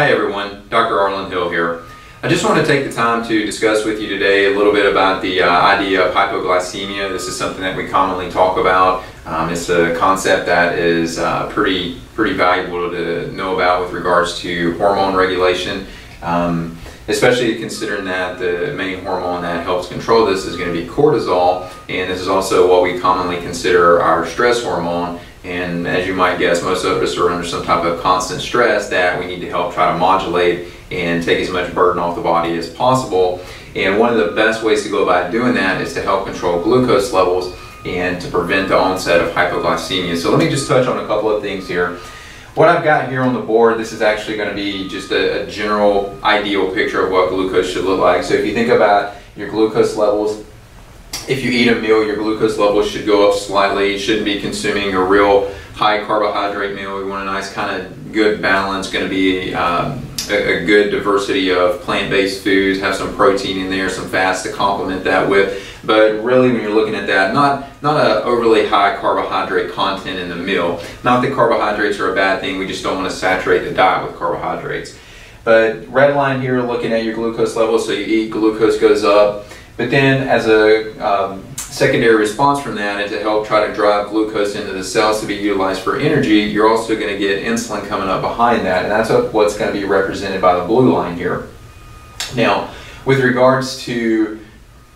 Hi everyone, Dr. Arland here. I just want to take the time to discuss with you today a little bit about the idea of hypoglycemia. This is something that we commonly talk about. It's a concept that is pretty valuable to know about with regards to hormone regulation, especially considering that the main hormone that helps control this is going to be cortisol, and this is also what we commonly consider our stress hormone. And as you might guess, most of us are under some type of constant stress that we need to help try to modulate and take as much burden off the body as possible. And one of the best ways to go about doing that is to help control glucose levels and to prevent the onset of hypoglycemia. So let me just touch on a couple of things here. What I've got here on the board, this is actually going to be just a general ideal picture of what glucose should look like. So if you think about your glucose levels, if you eat a meal, your glucose levels should go up slightly. You shouldn't be consuming a real high carbohydrate meal. We want a nice kind of good balance, going to be a good diversity of plant-based foods, have some protein in there, some fats to complement that with. But really when you're looking at that, not an overly high carbohydrate content in the meal. Not that carbohydrates are a bad thing, we just don't want to saturate the diet with carbohydrates. But red line here, looking at your glucose levels, so you eat, glucose goes up. But then as a secondary response from that, and to help try to drive glucose into the cells to be utilized for energy, you're also going to get insulin coming up behind that, and that's what's going to be represented by the blue line here. Now, with regards to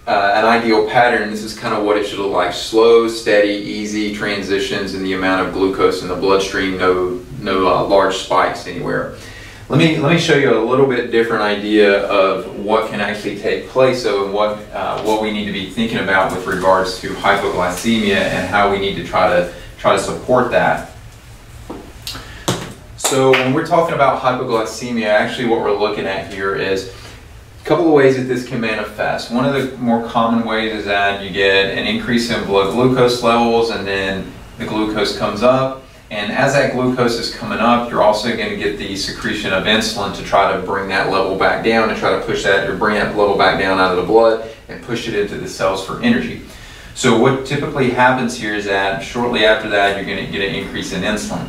an ideal pattern, this is kind of what it should look like. Slow, steady, easy transitions in the amount of glucose in the bloodstream, no large spikes anywhere. Let me show you a little bit different idea of what can actually take place, so and what we need to be thinking about with regards to hypoglycemia and how we need to try to support that. So when we're talking about hypoglycemia, actually what we're looking at here is a couple of ways that this can manifest. One of the more common ways is that you get an increase in blood glucose levels, and then the glucose comes up. And as that glucose is coming up, you're also going to get the secretion of insulin to try to bring that level back down and try to push that, or bring that level back down out of the blood and push it into the cells for energy. So what typically happens here is that shortly after that, you're going to get an increase in insulin.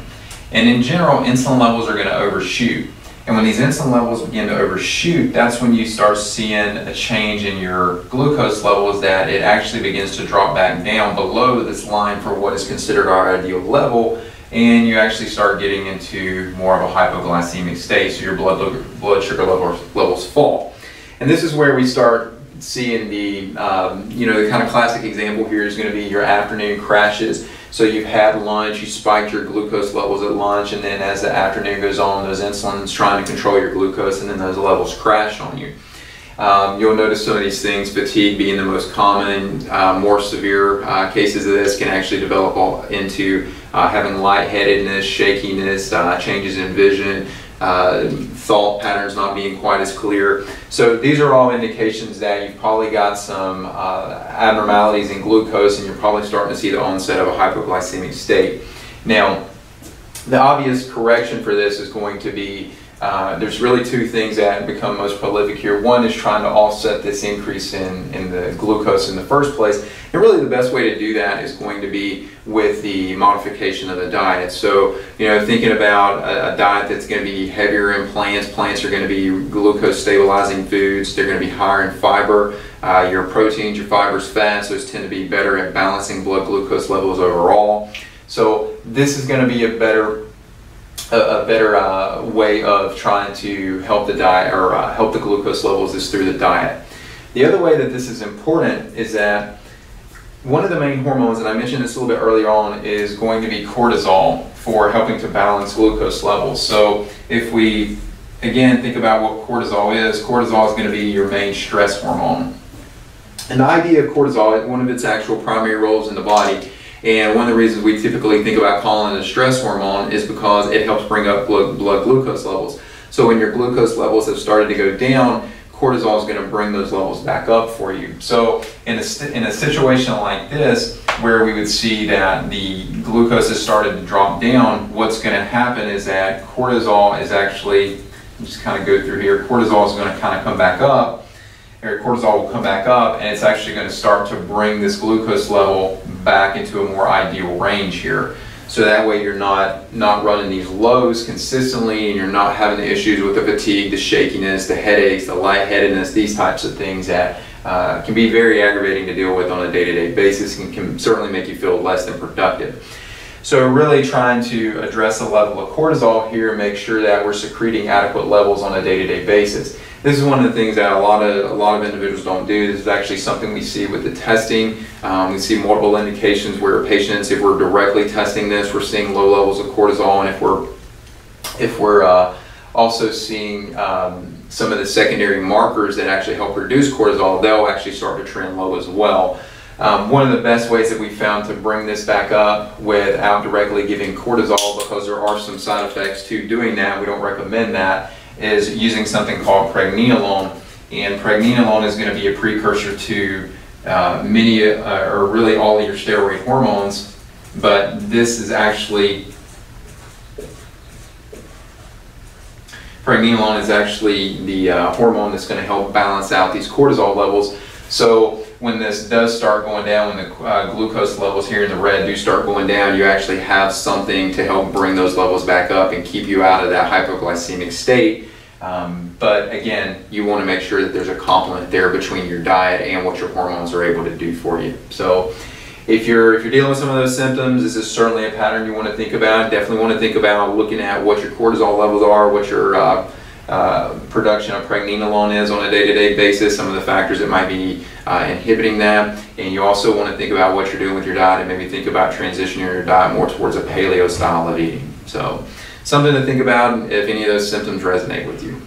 And in general, insulin levels are going to overshoot. And when these insulin levels begin to overshoot, that's when you start seeing a change in your glucose levels, that it actually begins to drop back down below this line for what is considered our ideal level. And you actually start getting into more of a hypoglycemic state, so your blood sugar levels fall. And this is where we start seeing the the kind of classic example here is going to be your afternoon crashes. So you've had lunch, you spiked your glucose levels at lunch, and then as the afternoon goes on, those insulin's trying to control your glucose, and then those levels crash on you. You'll notice some of these things, fatigue being the most common. More severe cases of this can actually develop into having lightheadedness, shakiness, changes in vision, thought patterns not being quite as clear. So these are all indications that you've probably got some abnormalities in glucose, and you're probably starting to see the onset of a hypoglycemic state. Now, the obvious correction for this is going to be there's really two things that become most prolific here. One is trying to offset this increase in the glucose in the first place. And really the best way to do that is going to be with the modification of the diet. So, thinking about a diet that's going to be heavier in plants. Plants are going to be glucose stabilizing foods. They're going to be higher in fiber. Your proteins, your fibers, fats, those tend to be better at balancing blood glucose levels overall. So this is going to be a better way of trying to help the diet, or help the glucose levels, is through the diet. The other way that this is important is that one of the main hormones, and I mentioned this a little bit earlier on, is going to be cortisol for helping to balance glucose levels. So if we, again, think about what cortisol is going to be your main stress hormone. And the idea of cortisol, one of its actual primary roles in the body, and one of the reasons we typically think about calling it a stress hormone, is because it helps bring up blood glucose levels. So when your glucose levels have started to go down, cortisol is going to bring those levels back up for you. So in a situation like this, where we would see that the glucose has started to drop down, what's going to happen is that cortisol is actually, just kind of go through here, cortisol is going to kind of come back up, or cortisol will come back up, and it's actually going to start to bring this glucose level back into a more ideal range here. So that way you're not running these lows consistently, and you're not having the issues with the fatigue, the shakiness, the headaches, the lightheadedness, these types of things that can be very aggravating to deal with on a day-to-day basis, and can certainly make you feel less than productive. So really trying to address the level of cortisol here and make sure that we're secreting adequate levels on a day-to-day basis. This is one of the things that a lot of individuals don't do. This is actually something we see with the testing. We see multiple indications where patients, if we're directly testing this, we're seeing low levels of cortisol, and if we're also seeing some of the secondary markers that actually help reduce cortisol, they'll actually start to trend low as well. One of the best ways that we found to bring this back up without directly giving cortisol, because there are some side effects to doing that, we don't recommend that, is using something called Pregnenolone. And Pregnenolone is going to be a precursor to many or really all of your steroid hormones, but this is actually, Pregnenolone is actually the hormone that's going to help balance out these cortisol levels. So when this does start going down, when the glucose levels here in the red do start going down, you actually have something to help bring those levels back up and keep you out of that hypoglycemic state. But again, you want to make sure that there's a complement there between your diet and what your hormones are able to do for you. So if you're dealing with some of those symptoms, this is certainly a pattern you want to think about. Definitely want to think about looking at what your cortisol levels are, what your production of Pregnenolone is on a day-to-day basis, some of the factors that might be inhibiting that. And you also want to think about what you're doing with your diet, and maybe think about transitioning your diet more towards a paleo style of eating. So something to think about if any of those symptoms resonate with you.